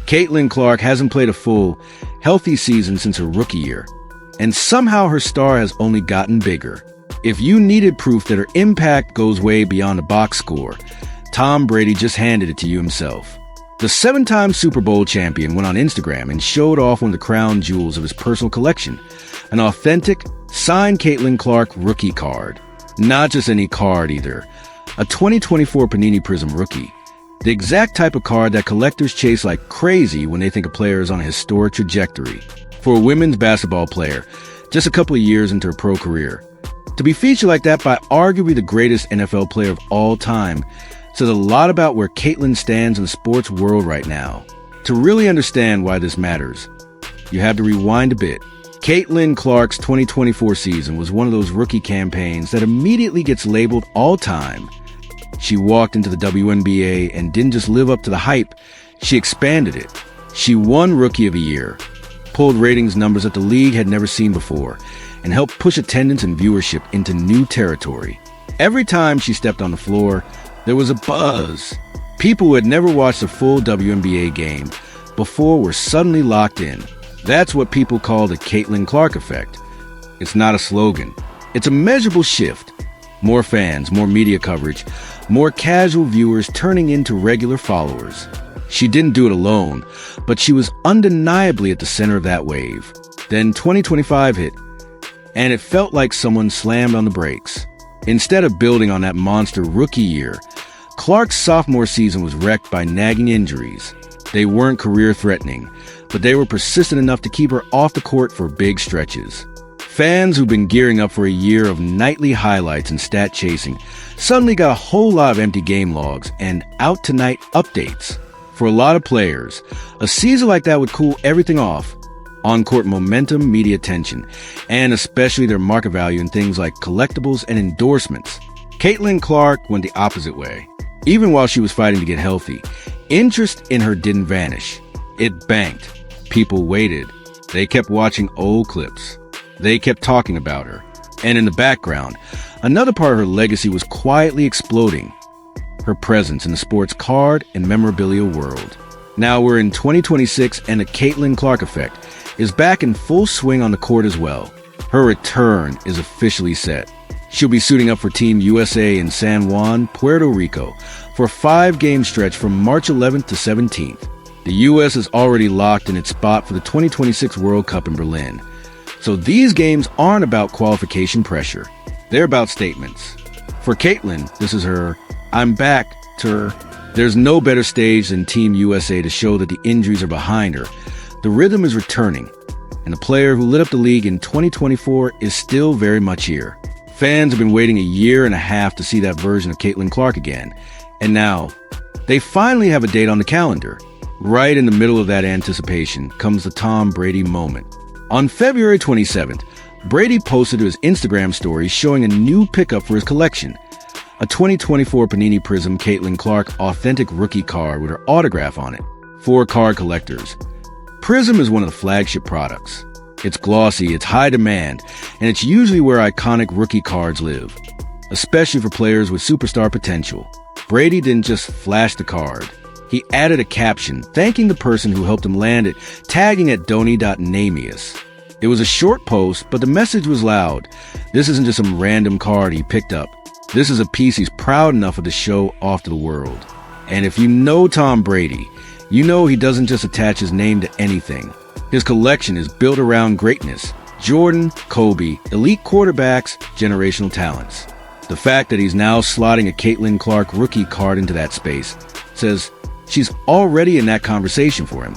Caitlin Clark hasn't played a full, healthy season since her rookie year, and somehow her star has only gotten bigger. If you needed proof that her impact goes way beyond a box score, Tom Brady just handed it to you himself. The 7-time Super Bowl champion went on Instagram and showed off one of the crown jewels of his personal collection, an authentic, signed Caitlin Clark rookie card. Not just any card either, a 2024 Panini Prism rookie. The exact type of card that collectors chase like crazy when they think a player is on a historic trajectory. For a women's basketball player, just a couple of years into her pro career, to be featured like that by arguably the greatest NFL player of all time says a lot about where Caitlin stands in the sports world right now. To really understand why this matters, you have to rewind a bit. Caitlin Clark's 2024 season was one of those rookie campaigns that immediately gets labeled all-time. She walked into the WNBA and didn't just live up to the hype, she expanded it. She won Rookie of the Year, pulled ratings numbers that the league had never seen before, and helped push attendance and viewership into new territory. Every time she stepped on the floor, there was a buzz. People who had never watched a full WNBA game before were suddenly locked in. That's what people call the Caitlin Clark effect. It's not a slogan. It's a measurable shift. More fans, more media coverage, more casual viewers turning into regular followers. She didn't do it alone, but she was undeniably at the center of that wave. Then 2025 hit, and it felt like someone slammed on the brakes. Instead of building on that monster rookie year, Clark's sophomore season was wrecked by nagging injuries. They weren't career-threatening, but they were persistent enough to keep her off the court for big stretches. Fans who've been gearing up for a year of nightly highlights and stat chasing suddenly got a whole lot of empty game logs and out-tonight updates. For a lot of players, a season like that would cool everything off. On-court momentum, media attention, and especially their market value in things like collectibles and endorsements. Caitlin Clark went the opposite way. Even while she was fighting to get healthy, interest in her didn't vanish. It banked. People waited. They kept watching old clips. They kept talking about her. And in the background, another part of her legacy was quietly exploding. Her presence in the sports card and memorabilia world. Now we're in 2026 and the Caitlin Clark effect is back in full swing on the court as well. Her return is officially set. She'll be suiting up for Team USA in San Juan, Puerto Rico, for a 5-game stretch from March 11th to 17th. The U.S. is already locked in its spot for the 2026 World Cup in Berlin. So these games aren't about qualification pressure. They're about statements. For Caitlin, this is her "I'm back" tour. There's no better stage than Team USA to show that the injuries are behind her. The rhythm is returning, and the player who lit up the league in 2024 is still very much here. Fans have been waiting a year and a half to see that version of Caitlin Clark again, and now they finally have a date on the calendar. Right in the middle of that anticipation comes the Tom Brady moment. On February 27th, Brady posted to his Instagram story showing a new pickup for his collection, a 2024 Panini Prism Caitlin Clark authentic rookie card with her autograph on it. For card collectors, Prism is one of the flagship products. It's glossy, it's high demand, and it's usually where iconic rookie cards live, especially for players with superstar potential. Brady didn't just flash the card. He added a caption thanking the person who helped him land it, tagging at Doni.Namius. It was a short post, but the message was loud. This isn't just some random card he picked up. This is a piece he's proud enough of to show off to the world. And if you know Tom Brady, you know he doesn't just attach his name to anything. His collection is built around greatness. Jordan, Kobe, elite quarterbacks, generational talents. The fact that he's now slotting a Caitlin Clark rookie card into that space says she's already in that conversation for him,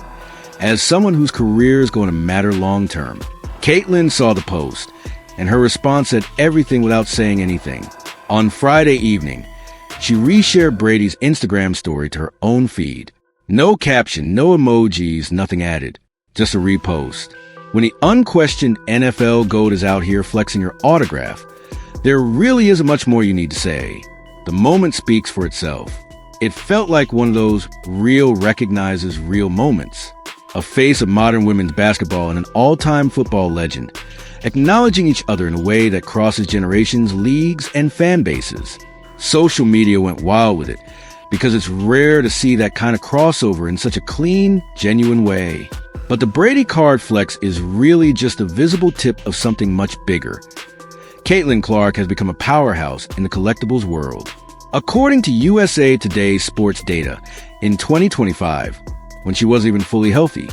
as someone whose career is going to matter long term. Caitlin saw the post, and her response said everything without saying anything. On Friday evening, she reshared Brady's Instagram story to her own feed. No caption, no emojis, nothing added. Just a repost. When the unquestioned NFL GOAT is out here flexing her autograph, there really isn't much more you need to say. The moment speaks for itself. It felt like one of those real recognizes real moments. A face of modern women's basketball and an all-time football legend, acknowledging each other in a way that crosses generations, leagues, and fan bases. Social media went wild with it. because it's rare to see that kind of crossover in such a clean, genuine way. But the Brady card flex is really just a visible tip of something much bigger. Caitlin Clark has become a powerhouse in the collectibles world. According to USA Today's sports data, in 2025, when she wasn't even fully healthy,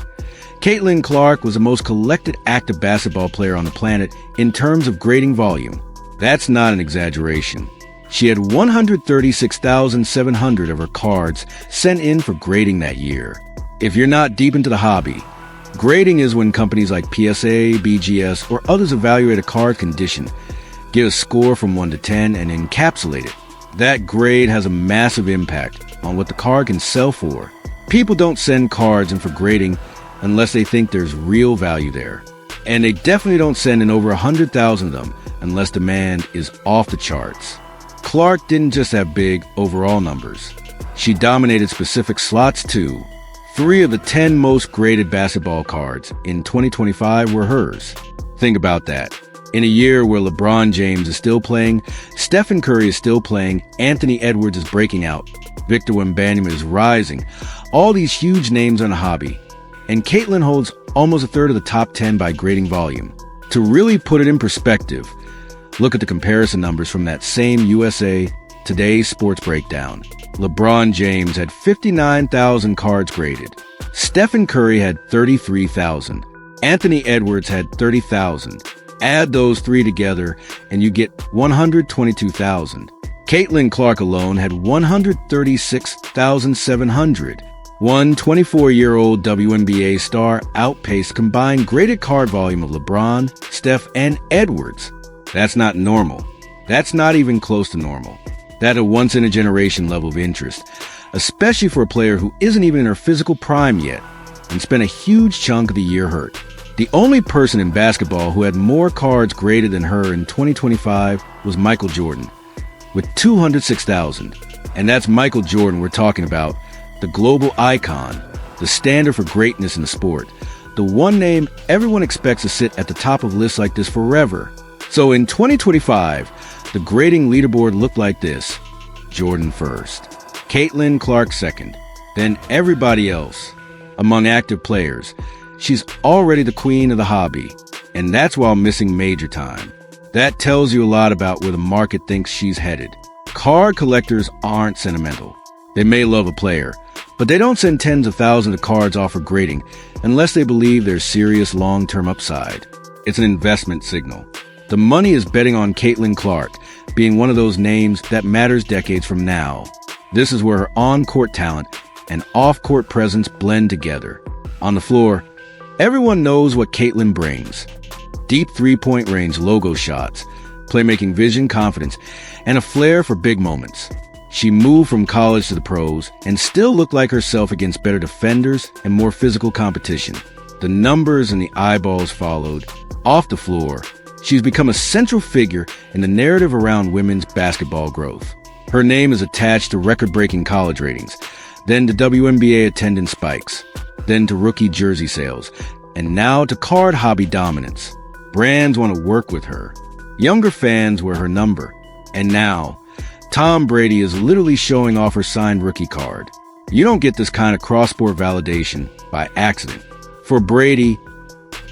Caitlin Clark was the most collected active basketball player on the planet in terms of grading volume. That's not an exaggeration. She had 136,700 of her cards sent in for grading that year. If you're not deep into the hobby, grading is when companies like PSA, BGS, or others evaluate a card condition, give a score from 1 to 10, and encapsulate it. That grade has a massive impact on what the card can sell for. People don't send cards in for grading unless they think there's real value there. And they definitely don't send in over 100,000 of them unless demand is off the charts. Clark didn't just have big overall numbers. She dominated specific slots too. 3 of the 10 most graded basketball cards in 2025 were hers. Think about that. In a year where LeBron James is still playing, Stephen Curry is still playing, Anthony Edwards is breaking out, Victor Wembanyama is rising, all these huge names on a hobby. And Caitlin holds almost a third of the top 10 by grading volume. To really put it in perspective, look at the comparison numbers from that same USA Today sports breakdown. LeBron James had 59,000 cards graded. Stephen Curry had 33,000. Anthony Edwards had 30,000. Add those 3 together and you get 122,000. Caitlin Clark alone had 136,700. One 24-year-old WNBA star outpaced combined graded card volume of LeBron, Steph, and Edwards. That's not normal. That's not even close to normal. That's a once-in-a-generation level of interest, especially for a player who isn't even in her physical prime yet and spent a huge chunk of the year hurt. The only person in basketball who had more cards graded than her in 2025 was Michael Jordan, with 206,000. And that's Michael Jordan we're talking about, the global icon, the standard for greatness in the sport, the one name everyone expects to sit at the top of lists like this forever. So in 2025, the grading leaderboard looked like this. Jordan first, Caitlin Clark second, then everybody else. Among active players, she's already the queen of the hobby, and that's while missing major time. That tells you a lot about where the market thinks she's headed. Card collectors aren't sentimental. They may love a player, but they don't send tens of thousands of cards off for grading unless they believe there's serious long-term upside. It's an investment signal. The money is betting on Caitlin Clark being one of those names that matters decades from now. This is where her on-court talent and off-court presence blend together. On the floor, everyone knows what Caitlin brings. Deep three-point range logo shots, playmaking vision, confidence, and a flair for big moments. She moved from college to the pros and still looked like herself against better defenders and more physical competition. The numbers and the eyeballs followed. Off the floor, she's become a central figure in the narrative around women's basketball growth. Her name is attached to record-breaking college ratings, then to WNBA attendance spikes, then to rookie jersey sales, and now to card hobby dominance. Brands want to work with her. Younger fans wear her number. And now, Tom Brady is literally showing off her signed rookie card. You don't get this kind of cross-sport validation by accident. For Brady,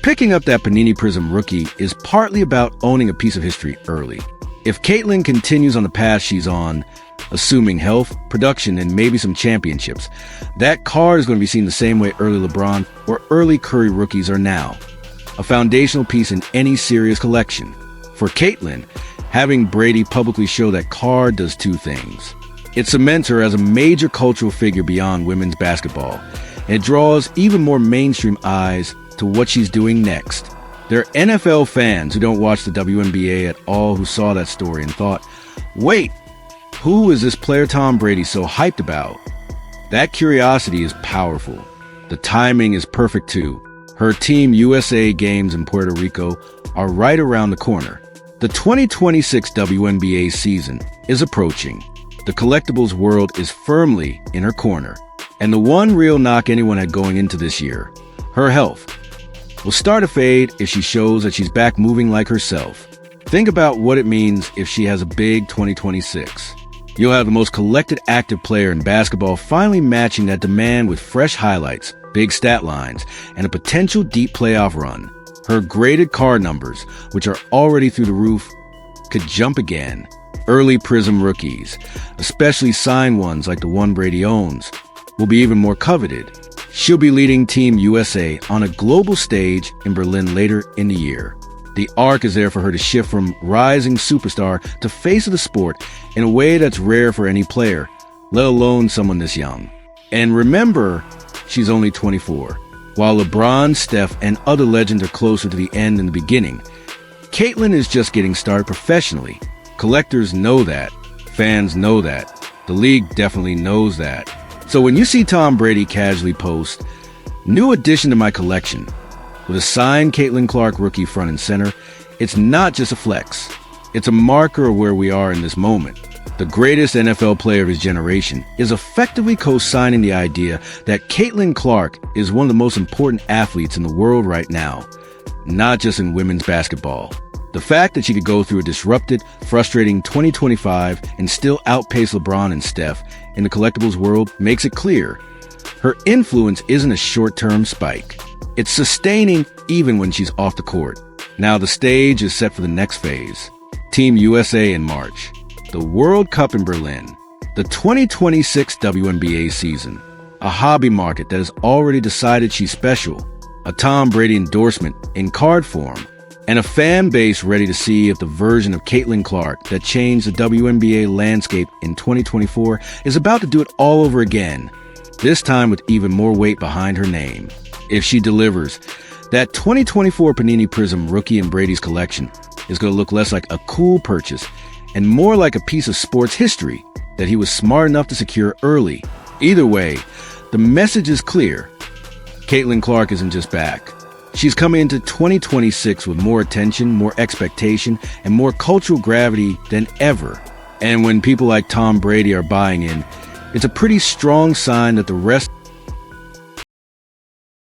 picking up that Panini Prism rookie is partly about owning a piece of history early. If Caitlin continues on the path she's on, assuming health, production, and maybe some championships, that card is going to be seen the same way early LeBron or early Curry rookies are now. A foundational piece in any serious collection. For Caitlin, having Brady publicly show that card does 2 things. It cements her as a major cultural figure beyond women's basketball, and it draws even more mainstream eyes to what she's doing next. There are NFL fans who don't watch the WNBA at all who saw that story and thought, wait, who is this player Tom Brady so hyped about? That curiosity is powerful. The timing is perfect too. Her Team USA games in Puerto Rico are right around the corner. The 2026 WNBA season is approaching. The collectibles world is firmly in her corner. And the one real knock anyone had going into this year, her health, will start to fade if she shows that she's back moving like herself. Think about what it means if she has a big 2026. You'll have the most collected active player in basketball finally matching that demand with fresh highlights, big stat lines, and a potential deep playoff run. Her graded card numbers, which are already through the roof, could jump again. Early Prism rookies, especially signed ones like the one Brady owns, will be even more coveted. She'll be leading Team USA on a global stage in Berlin later in the year. The arc is there for her to shift from rising superstar to face of the sport in a way that's rare for any player, let alone someone this young. And remember, she's only 24. While LeBron, Steph, and other legends are closer to the end than the beginning, Caitlyn is just getting started professionally. Collectors know that. Fans know that. The league definitely knows that. So when you see Tom Brady casually post, "New addition to my collection," with a signed Caitlin Clark rookie front and center, it's not just a flex. It's a marker of where we are in this moment. The greatest NFL player of his generation is effectively co-signing the idea that Caitlin Clark is one of the most important athletes in the world right now, not just in women's basketball. The fact that she could go through a disrupted, frustrating 2025 and still outpace LeBron and Steph in the collectibles world makes it clear. Her influence isn't a short-term spike. It's sustaining even when she's off the court. Now the stage is set for the next phase. Team USA in March. The World Cup in Berlin. The 2026 WNBA season. A hobby market that has already decided she's special. A Tom Brady endorsement in card form. And a fan base ready to see if the version of Caitlin Clark that changed the WNBA landscape in 2024 is about to do it all over again. This time with even more weight behind her name. If she delivers, that 2024 Panini Prism rookie in Brady's collection is going to look less like a cool purchase and more like a piece of sports history that he was smart enough to secure early. Either way, the message is clear. Caitlin Clark isn't just back. She's coming into 2026 with more attention, more expectation, and more cultural gravity than ever. And when people like Tom Brady are buying in, it's a pretty strong sign that the rest